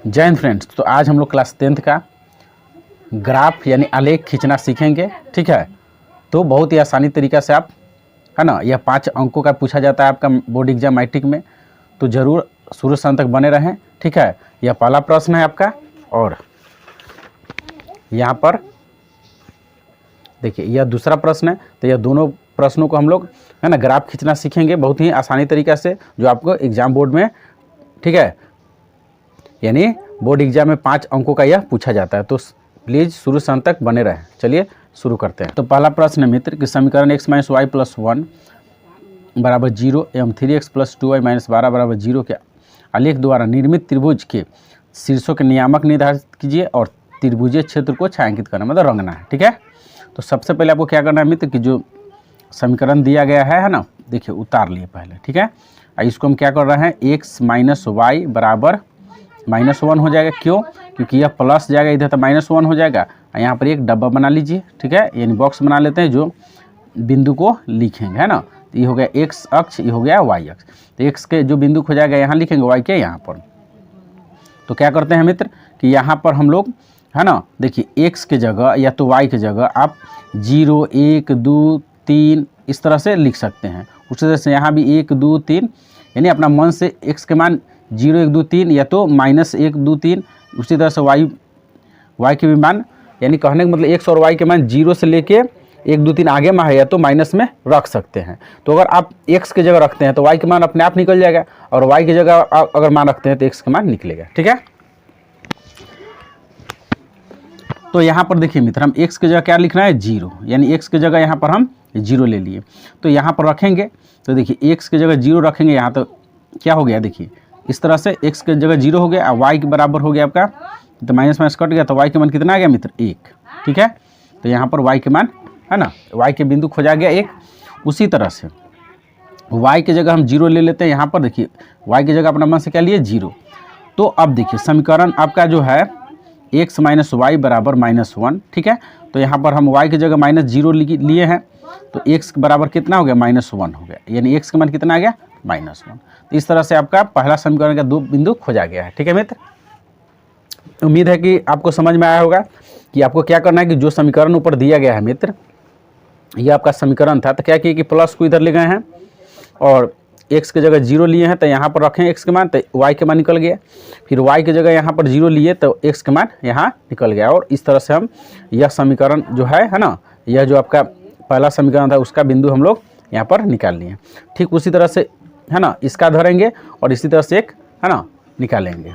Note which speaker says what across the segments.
Speaker 1: जय हिंद फ्रेंड्स। तो आज हम लोग क्लास 10th का ग्राफ यानी आलेख खींचना सीखेंगे। ठीक है, तो बहुत ही आसानी तरीक़ा से आप, है ना, यह 5 अंकों का पूछा जाता है आपका बोर्ड एग्जाम मैट्रिक में, तो ज़रूर शुरू से अंत तक बने रहें। ठीक है, यह पहला प्रश्न है आपका। और यहाँ पर देखिए यह दूसरा प्रश्न है। तो यह दोनों प्रश्नों को हम लोग, है ना, ग्राफ खींचना सीखेंगे बहुत ही आसानी तरीक़ा से, जो आपको एग्जाम बोर्ड में, ठीक है, यानी बोर्ड एग्जाम में 5 अंकों का यह पूछा जाता है। तो प्लीज़ शुरू से अंत तक बने रहें। चलिए शुरू करते हैं। तो पहला प्रश्न है मित्र कि समीकरण x - y + 1 बराबर 0 एवं 3x + 2y - 12 बराबर 0 के आलेख द्वारा निर्मित त्रिभुज के शीर्षों के नियामक निर्धारित कीजिए और त्रिभुजीय क्षेत्र को छायांकित करना, मतलब रंगना है। ठीक है, तो सबसे पहले आपको क्या करना है मित्र कि जो समीकरण दिया गया है ना, देखिए उतार लिए पहले। ठीक है, इसको हम क्या कर रहे हैं, x - y बराबर -1 हो जाएगा। क्यों? क्योंकि यह प्लस जाएगा इधर, तो -1 हो जाएगा। यहाँ पर एक डब्बा बना लीजिए। ठीक है, यानी बॉक्स बना लेते हैं जो बिंदु को लिखेंगे, है ना। तो ये हो गया x अक्ष, ये हो गया y अक्ष। तो x के जो बिंदु हो जाएगा यहाँ लिखेंगे, y के यहाँ पर। तो क्या करते हैं मित्र कि यहाँ पर हम लोग, है ना, देखिए x के जगह या तो y के जगह आप 0, 1, 2, 3 इस तरह से लिख सकते हैं। उसी तरह से यहाँ भी 1, 2, 3, यानी अपना मन से x के मान 0, 1, 2, 3 या तो -1, 2, 3। उसी तरह से y के भी मान, यानी कहने का मतलब x और y के मान 0 से लेके 1, 2, 3 आगे में है या तो माइनस में रख सकते हैं। तो अगर आप x के जगह रखते हैं तो y के मान अपने आप निकल जाएगा, और y की जगह अगर मान रखते हैं तो x के मान निकलेगा। ठीक है, तो यहाँ पर देखिए मित्र, हम x की जगह क्या लिखना है, 0, यानी x की जगह यहाँ पर हम 0 ले लिए। तो यहाँ पर रखेंगे तो देखिए x की जगह 0 रखेंगे, यहाँ तो क्या हो गया, देखिए इस तरह से x की जगह 0 हो गया, y के बराबर हो गया आपका, तो माइनस कट गया, तो y के मान कितना आ गया मित्र, 1। ठीक है, तो यहाँ पर y के मान, है ना, y के बिंदु खोजा गया 1। उसी तरह से y की जगह हम 0 ले लेते हैं। यहाँ पर देखिए y की जगह अपना मन से क्या लिए, 0। तो अब देखिए समीकरण आपका जो है x - y बराबर -1। ठीक है, तो यहाँ पर हम y की जगह -0 लिए हैं, तो x के बराबर कितना हो गया, -1 हो गया, यानी x का मान कितना आ गया, -1। तो इस तरह से आपका पहला समीकरण का 2 बिंदु खोजा गया है। ठीक है मित्र, उम्मीद है कि आपको समझ में आया होगा कि आपको क्या करना है कि जो समीकरण ऊपर दिया गया है मित्र, ये आपका समीकरण था, तो क्या किया कि प्लस को इधर ले गए हैं और x की जगह 0 लिए हैं, तो यहाँ पर रखें x के मान, तो y के मान निकल गया। फिर y की जगह यहाँ पर 0 लिए तो x के मान यहाँ निकल गया। और इस तरह से हम यह समीकरण जो है ना, यह जो आपका पहला समीकरण था उसका बिंदु हम लोग यहाँ पर निकाल लिए। ठीक उसी तरह से, है ना, इसका धरेंगे और इसी तरह से एक, है ना, निकालेंगे।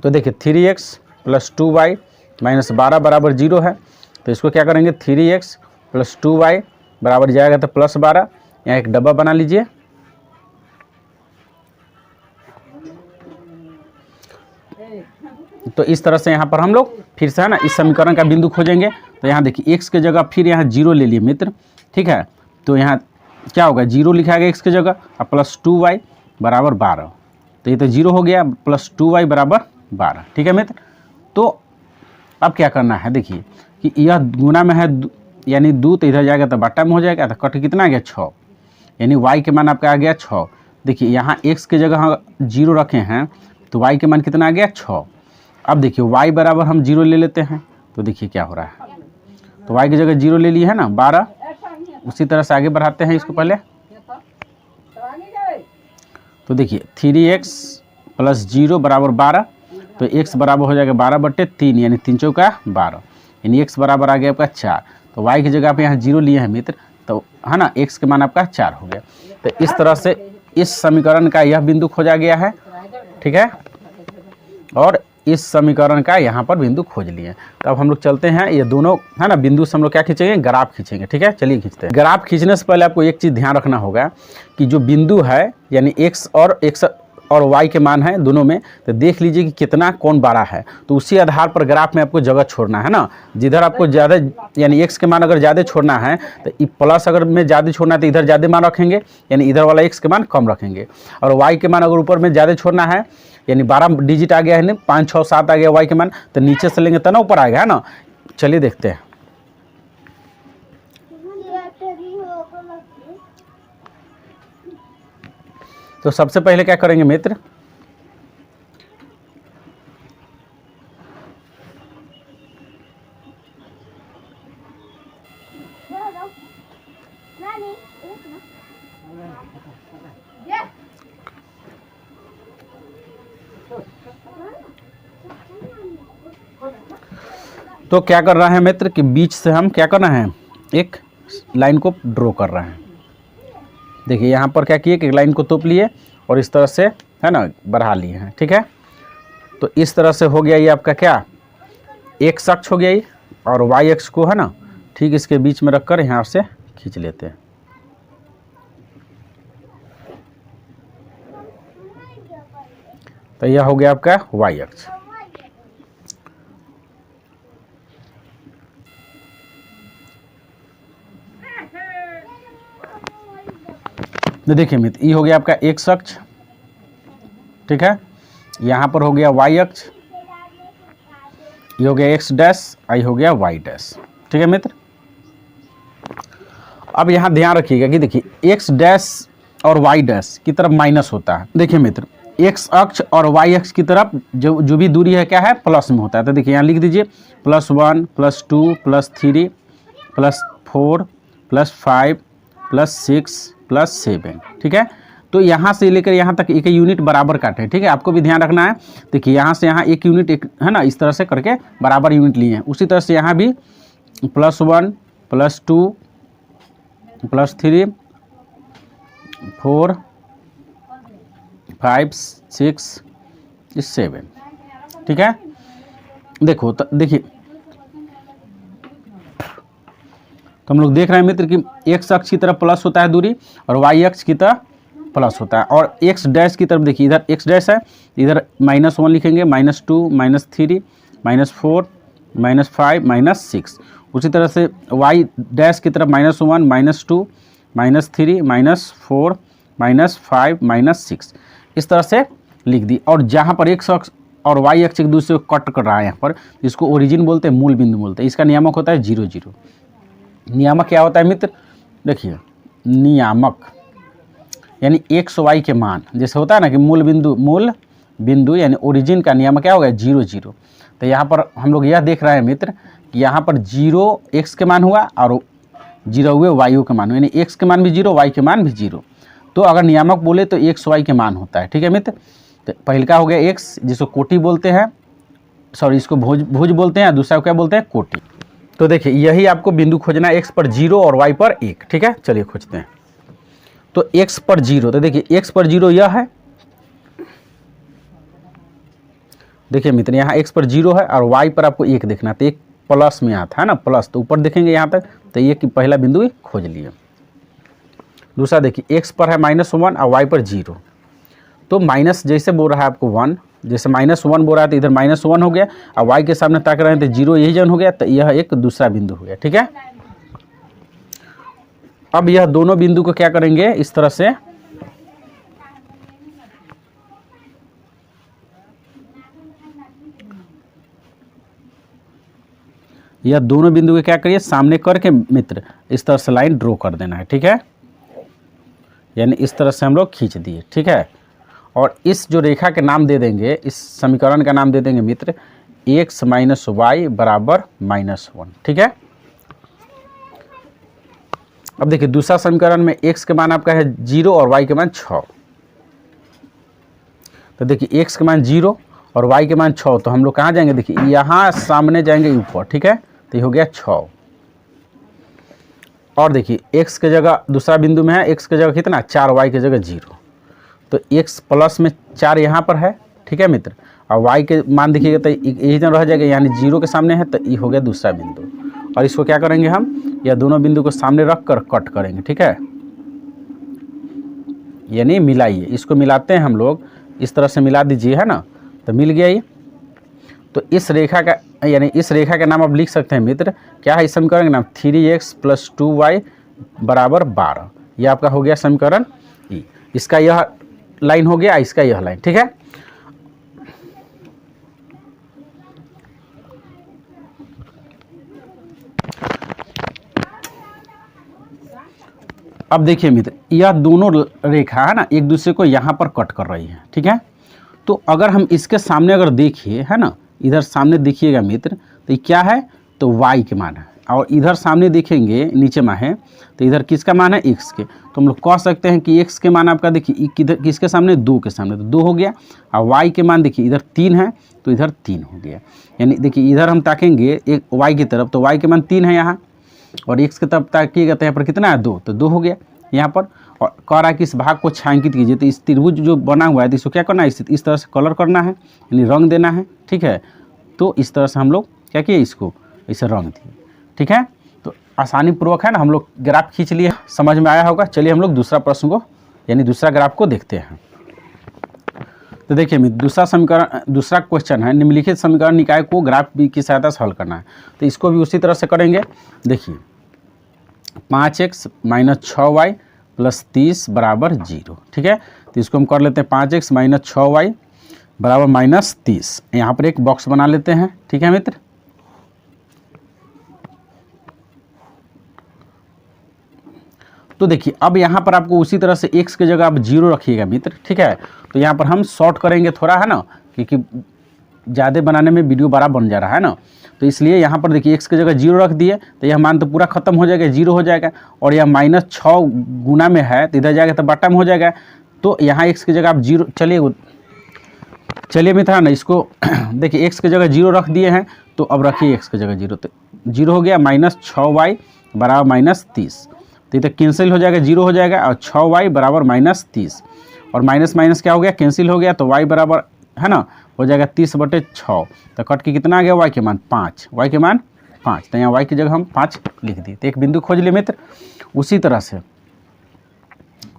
Speaker 1: तो देखिए 3x + 2y - 12 बराबर 0 है। तो इसको क्या करेंगे, 3x + 2y बराबर जाएगा तो +12, यहाँ एक डब्बा बना लीजिए। तो इस तरह से यहाँ पर हम लोग फिर से, है ना, इस समीकरण का बिंदु खोजेंगे। तो यहाँ देखिए x की जगह फिर यहाँ 0 ले लिए मित्र। ठीक है, तो यहाँ क्या होगा, 0 लिखा गया x की जगह, और +2y बराबर 12। तो ये तो 0 हो गया, +2y बराबर 12। ठीक है मित्र, तो अब क्या करना है, देखिए कि यह गुना में है, यानी 2, तो इधर जाएगा तो बट्टा में हो जाएगा, तो कट कितना आ गया, 6, यानी y के मान आपका आ गया 6। देखिए यहाँ x की जगह 0 रखे हैं, तो y के मान कितना आ गया, 6। अब देखिए y बराबर हम 0 ले लेते हैं, तो देखिए क्या हो रहा है, तो y की जगह 0 ले लिए है ना, 12। उसी तरह से आगे बढ़ाते हैं इसको पहले। तो देखिए 3x + 0 बराबर 12, तो x बराबर हो जाएगा 12/3, यानी 3 चौका 12, यानी x बराबर आ गया आपका 4। तो y की जगह आप यहाँ 0 लिए हैं मित्र, तो है ना, x के मान आपका 4 हो गया। तो इस तरह से इस समीकरण का यह बिंदु खोजा गया है। ठीक है, और इस समीकरण का यहाँ पर बिंदु खोज लिए। तो अब हम लोग चलते हैं, ये दोनों, है ना, बिंदु से हम लोग क्या खींचेंगे, ग्राफ खींचेंगे। ठीक है, चलिए खींचते हैं। ग्राफ खींचने से पहले आपको एक चीज़ ध्यान रखना होगा कि जो बिंदु है, यानी x और y के मान है दोनों में, तो देख लीजिए कि कितना कौन बड़ा है, तो उसी आधार पर ग्राफ में आपको जगह छोड़ना है ना। जिधर आपको ज़्यादा, यानी x के मान अगर ज़्यादा छोड़ना है, तो प्लस अगर में ज़्यादा छोड़ना है तो इधर ज़्यादा मान रखेंगे, यानी इधर वाला x के मान कम रखेंगे। और y के मान अगर ऊपर में ज़्यादा छोड़ना है, यानी 12 डिजिट आ गया है, 5, 6, 7 आ गया y के मान, तो नीचे से लेंगे तो ना ऊपर आएगा, है ना। चलिए देखते हैं। तो सबसे पहले क्या करेंगे मित्र, तो क्या कर रहा है मित्र कि बीच से हम क्या कर रहे हैं, एक लाइन को ड्रॉ कर रहे हैं। देखिए यहाँ पर क्या किए कि एक लाइन को तोप लिए और इस तरह से है ना बढ़ा लिए हैं, ठीक है। तो इस तरह से हो गया ये आपका क्या, एक्स अक्ष हो गया ये, और वाई अक्ष को है ना ठीक इसके बीच में रखकर यहाँ से खींच लेते हैं। तो यह हो गया आपका वाई अक्ष। तो देखिए मित्र, ये हो गया आपका एक्स अक्ष, ठीक है। यहाँ पर हो गया वाई अक्ष, ये हो गया एक्स डैश, आई हो गया वाई डैश, ठीक है मित्र। अब यहाँ ध्यान रखिएगा कि देखिए एक्स डैश और वाई डैश की तरफ माइनस होता है। देखिए मित्र, एक्स अक्ष और वाई अक्ष की तरफ जो भी दूरी है क्या है, प्लस में होता है। तो देखिए यहाँ लिख दीजिए +1 +2 +3 +4 +5 +6 +7, ठीक है। तो यहाँ से लेकर यहाँ तक एक यूनिट बराबर काटे, ठीक है। आपको भी ध्यान रखना है। देखिए यहाँ से यहाँ एक यूनिट एक है ना इस तरह से करके बराबर यूनिट लिए हैं। उसी तरह से यहाँ भी +1 +2 +3 4 5 6 7, ठीक है। देखो तो देखिए तो हम लोग देख रहे हैं मित्र कि एक्स अक्ष की तरफ प्लस होता है दूरी और वाई अक्ष की तरफ प्लस होता है। और एक्स डैश की तरफ देखिए इधर एक्स डैश है, इधर -1 लिखेंगे, -2 -3 -4 -5 -6। उसी तरह से वाई डैश की तरफ -1 -2 -3 -4 -5 -6 इस तरह से लिख दी। और जहाँ पर एक्स अक्ष और वाई अक्ष एक दूसरे को कट कर रहा है यहाँ पर, इसको ओरिजिन बोलते हैं, मूल बिंदु बोलते हैं। इसका नियामक होता है 0 0। नियामक क्या होता है मित्र, देखिए नियामक यानी एक्स वाई के मान, जैसे होता है ना कि मूल बिंदु यानी ओरिजिन का नियामक क्या होगा 0 0। तो यहाँ पर हम लोग यह देख रहे हैं मित्र कि यहाँ पर 0 एक्स के मान हुआ और 0 हुए वाई के मान हुए, यानी एक्स के मान भी 0 वाई के मान भी 0। तो अगर नियामक बोले तो एक्स वाई के मान होता है, ठीक है मित्र। तो पहले का हो गया एक्स, जिसको कोटि बोलते हैं, सॉरी इसको भुज बोलते हैं, दूसरा को क्या बोलते हैं, कोटि। तो देखिए यही आपको बिंदु खोजना है, एक्स पर 0 और वाई पर 1, ठीक है। चलिए खोजते हैं। तो एक्स पर 0, तो देखिए एक्स पर 0 यह है, देखिए मित्र यहाँ एक्स पर 0 है और वाई पर आपको 1 देखना है। तो एक प्लस में आता है ना, प्लस, तो ऊपर देखेंगे यहाँ तक, तो ये कि पहला बिंदु खोज लिए। दूसरा देखिए एक्स पर है -1 और वाई पर 0, तो माइनस जैसे बोल रहा है आपको 1, जैसे -1 बोल रहा है तो इधर -1 हो गया और वाई के सामने ताक रहे हैं तो 0 यही जन हो गया। तो यह एक दूसरा बिंदु हो गया, ठीक है। अब यह दोनों बिंदु को क्या करेंगे, इस तरह से यह दोनों बिंदु को क्या करिए, सामने करके मित्र इस तरह से लाइन ड्रॉ कर देना है, ठीक है। यानी इस तरह से हम लोग खींच दिए, ठीक है। और इस जो रेखा के नाम दे देंगे, इस समीकरण का नाम दे देंगे मित्र x - y = -1, ठीक है। अब देखिए दूसरा समीकरण में x के मान आपका है 0 और y के मान 6। तो देखिए x के मान 0 और y के मान 6, तो हम लोग कहाँ जाएंगे, देखिए यहाँ सामने जाएंगे ऊपर, ठीक है। तो ये हो गया 6। और देखिए x के जगह दूसरा बिंदु में है, x के जगह कितना 4, y के जगह 0। तो x प्लस में 4 यहाँ पर है, ठीक है मित्र। और y के मान देखिएगा तो यही जन रह जाएगा, यानी 0 के सामने है, तो ये हो गया दूसरा बिंदु। और इसको क्या करेंगे हम, या दोनों बिंदु को सामने रख कर कट करेंगे, ठीक है। यानी मिलाइए, इसको मिलाते हैं हम लोग, इस तरह से मिला दीजिए, है ना। तो मिल गया ये। तो इस रेखा का यानी इस रेखा का नाम आप लिख सकते हैं मित्र, क्या है इस समीकरण का नाम, 3x + 2y = 12। ये आपका हो गया समीकरण ई। इसका यह लाइन हो गया, इसका यह लाइन, ठीक है। अब देखिए मित्र, यह दोनों रेखा है ना एक दूसरे को यहाँ पर कट कर रही है, ठीक है। तो अगर हम इसके सामने अगर देखिए है ना, इधर सामने देखिएगा मित्र, तो ये क्या है, तो y के मान है, और इधर सामने देखेंगे नीचे में है तो इधर किसका मान है, x के। तो हम लोग कह सकते हैं कि x के मान आपका देखिए किधर, किसके सामने, 2 के सामने, तो 2 हो गया। और y के मान देखिए इधर 3 है तो इधर 3 हो गया। यानी देखिए इधर हम ताकेंगे एक y की तरफ तो y के मान 3 है यहाँ, और x की तरफ ताकिएगा तो यहाँ पर कितना है, 2, तो 2 हो गया यहाँ पर। और कह रहा है कि इस भाग को छायांकित कीजिए, तो इस त्रिभुज जो बना हुआ है तो इसको क्या करना है, इस तरह से कलर करना है, यानी रंग देना है, ठीक है। तो इस तरह से हम लोग क्या किए, इसको इसे रंग दिए, ठीक है। तो आसानी पूर्वक है ना हम लोग ग्राफ खींच लिए, समझ में आया होगा। चलिए हम लोग दूसरा प्रश्न को यानी दूसरा ग्राफ को देखते हैं। तो देखिए दूसरा समीकरण, दूसरा क्वेश्चन है, निम्नलिखित समीकरण निकाय को ग्राफ बी की सहायता से हल करना है। तो इसको भी उसी तरह से करेंगे। देखिए 5x - 6y + 30 = 0, ठीक है। तो इसको हम कर लेते हैं 5x - 6y = -30। यहाँ पर एक बॉक्स बना लेते हैं, ठीक है मित्र। तो देखिए अब यहाँ पर आपको उसी तरह से x की जगह आप 0 रखिएगा मित्र, ठीक है। तो यहाँ पर हम शॉर्ट करेंगे थोड़ा, है ना, क्योंकि ज़्यादा बनाने में वीडियो बड़ा बन जा रहा है ना, तो इसलिए यहाँ पर देखिए x की जगह 0 रख दिए, तो यह मान तो पूरा खत्म हो जाएगा, 0 हो जाएगा। और यह -6 गुना में है तो इधर जाएगा तो बटा में हो जाएगा। तो यहाँ x की जगह आप 0, चलिए मित्र ना इसको देखिए x की जगह 0 रख दिए हैं, तो अब रखिए x की जगह 0, तो 0 हो गया। -6y = -30, तो ये तो कैंसिल हो जाएगा, 0 हो जाएगा। और 6y = -30, और माइनस माइनस क्या हो गया, कैंसिल हो गया। तो y बराबर है ना हो जाएगा 30/6, तो कट के कितना आ गया, y के मान 5, y के मान 5। तो यहाँ y की जगह हम 5 लिख दिए। तो एक बिंदु खोज लिए मित्र। उसी तरह से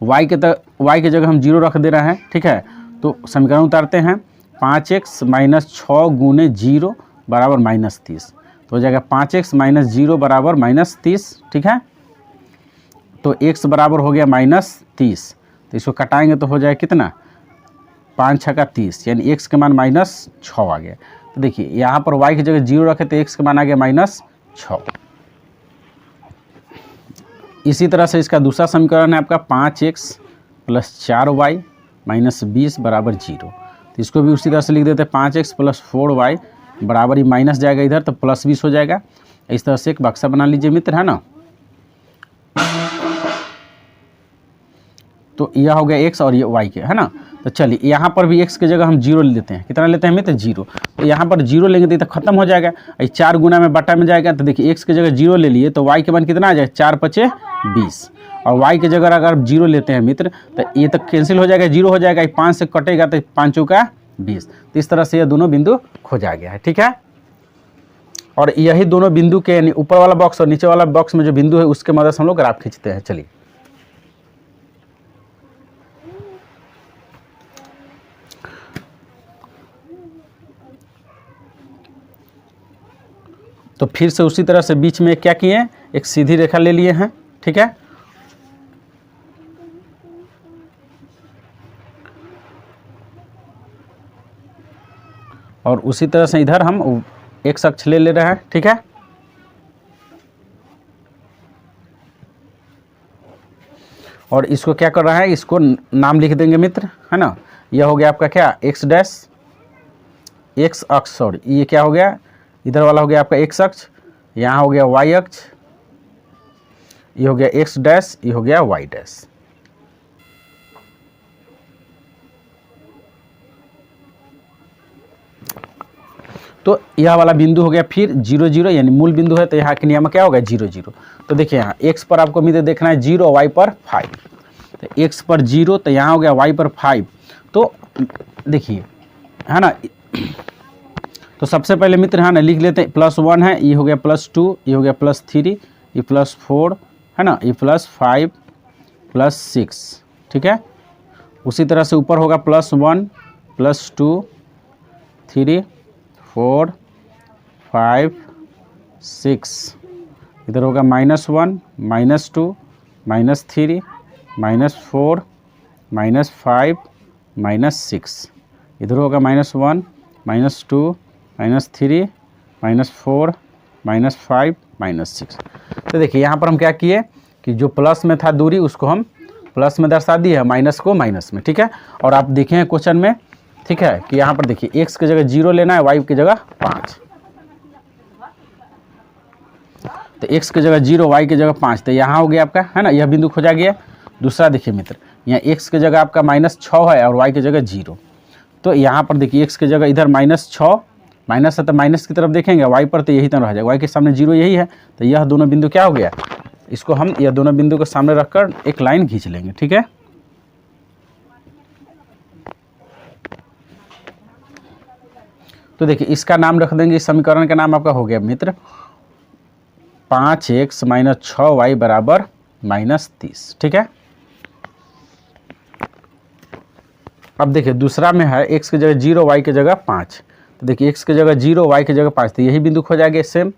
Speaker 1: y की जगह हम 0 रख दे रहे हैं, ठीक है। तो समीकरण उतारते हैं, 5x - 6 × 0 = -30, तो हो जाएगा 5x - 0 = -30, ठीक है। तो x बराबर हो गया -30, तो इसको कटाएंगे तो हो जाएगा कितना, 5 × 30, यानी x के मान -6 आ गया। तो देखिए यहाँ पर y की जगह 0 रखे तो x के मान आ गया -6। इसी तरह से इसका दूसरा समीकरण है आपका 5x + 4y - 20 = 0। तो इसको भी उसी तरह से लिख देते हैं, 5x + 4y बराबर ही माइनस जाएगा इधर, तो +20 हो जाएगा। इस तरह से एक बक्सा बना लीजिए मित्र, है ना। तो यह हो गया x और ये y के, है ना। तो चलिए यहाँ पर भी x की जगह हम 0 लेते हैं, कितना लेते हैं मित्र, 0। तो यहाँ पर 0 लेंगे तो खत्म हो जाएगा, 4 गुना में बटा में जाएगा। तो देखिए x की जगह 0 ले लिए तो y के मान कितना आ जाएगा, 4 × 5 = 20, और y की जगह अगर 0 लेते हैं मित्र तो ये तो कैंसिल हो जाएगा, 0 हो जाएगा, 5 से कटेगा तो 5 × 20। तो इस तरह से यह दोनों बिंदु खोजा गया है, ठीक है। और यही दोनों बिंदु के यानी ऊपर वाला बॉक्स और नीचे वाला बॉक्स में जो बिंदु है उसके मदद से हम लोग ग्राफ खींचते हैं। चलिए तो फिर से उसी तरह से बीच में क्या किए, एक सीधी रेखा ले लिए हैं, ठीक है। और उसी तरह से इधर हम एक अक्ष ले रहे हैं, ठीक है। और इसको क्या कर रहा है, इसको नाम लिख देंगे मित्र, है ना। यह हो गया आपका क्या, x अक्ष, सॉरी ये क्या हो गया, इधर वाला हो गया आपका x अक्ष, यहाँ हो गया y अक्ष, ये हो गया x', ये हो गया y'। तो यह वाला बिंदु हो गया फिर 0 0, यानी मूल बिंदु है, तो यहाँ के नियम क्या होगा, 0 0। तो देखिए यहाँ x पर आपको मित्र देखना है 0, y पर 5, तो x पर 0, तो यहाँ हो गया y पर 5। तो देखिए है ना, तो सबसे पहले मित्र है ना लिख लेते हैं, +1 है, ये हो गया +2, ये हो गया +3, ये +4 है ना, ये +5 +6, ठीक है। उसी तरह से ऊपर होगा +1 +2 3 4 5 6, इधर होगा -1 -2 -3 -4 -5 -6, इधर होगा -1 -2 -3 -4 -5 -6। तो देखिए यहाँ पर हम क्या किए कि जो प्लस में था दूरी उसको हम प्लस में दर्शा दिए, माइनस को माइनस में, ठीक है। और आप देखें क्वेश्चन में, ठीक है, कि यहाँ पर देखिए x की जगह 0 लेना है, y की जगह 5, तो x की जगह 0, y की जगह 5, तो यहाँ हो गया आपका, है ना, यह बिंदु खोजा गया। दूसरा देखिए मित्र, यहाँ x की जगह आपका -6 है और y की जगह 0, तो यहाँ पर देखिए x की जगह इधर -6, माइनस है तो माइनस की तरफ देखेंगे, y पर तो यही तरह रह जाएगा, y के सामने 0 यही है, तो यह दोनों बिंदु क्या हो गया, इसको हम यह दोनों बिंदु को सामने रखकर एक लाइन खींच लेंगे, ठीक है। तो देखिए इसका नाम रख देंगे, इस समीकरण का नाम आपका हो गया मित्र 5x - 6y बराबर -30, ठीक है। अब देखिए दूसरा में है x की जगह 0, y की जगह 5, तो देखिए x की जगह 0, y की जगह 5, तो यही बिंदु खोजा गया सेम।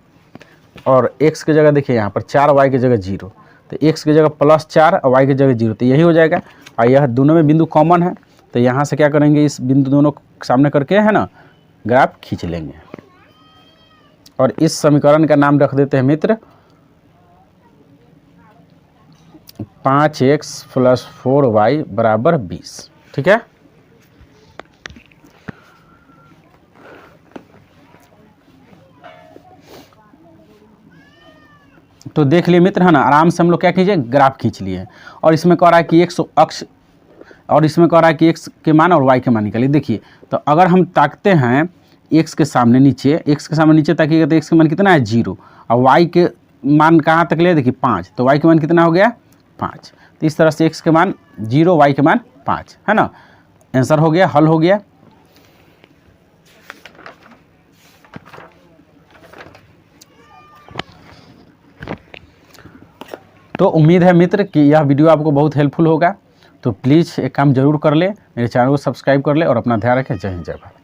Speaker 1: और x की जगह देखिए यहाँ पर 4, y की जगह 0, तो x की जगह +4 और y की जगह 0, तो यही हो जाएगा। और यह दोनों में बिंदु कॉमन है, तो यहाँ से क्या करेंगे, इस बिंदु दोनों सामने करके, है ना, ग्राफ खींच लेंगे। और इस समीकरण का नाम रख देते हैं मित्र 5x + 4y बराबर 20, ठीक है। तो देख लिए मित्र, है ना, आराम से हम लोग क्या कीजिए, ग्राफ खींच लिए। और इसमें कह रहा है कि x अक्ष, और इसमें कह रहा है कि x के मान और y के मान निकालिए। देखिए तो अगर हम ताकते हैं x के सामने नीचे, x के सामने नीचे ताकिएगा तो x के मान कितना है 0, और y के मान कहाँ तक ले, देखिए 5, तो y के मान कितना हो गया 5, तो इस तरह से x के मान 0, y के मान 5, है ना, आंसर हो गया, हल हो गया। तो उम्मीद है मित्र कि यह वीडियो आपको बहुत हेल्पफुल होगा, तो प्लीज़ एक काम जरूर कर ले, मेरे चैनल को सब्सक्राइब कर ले और अपना ध्यान रखें। जय हिंद, जय भारत।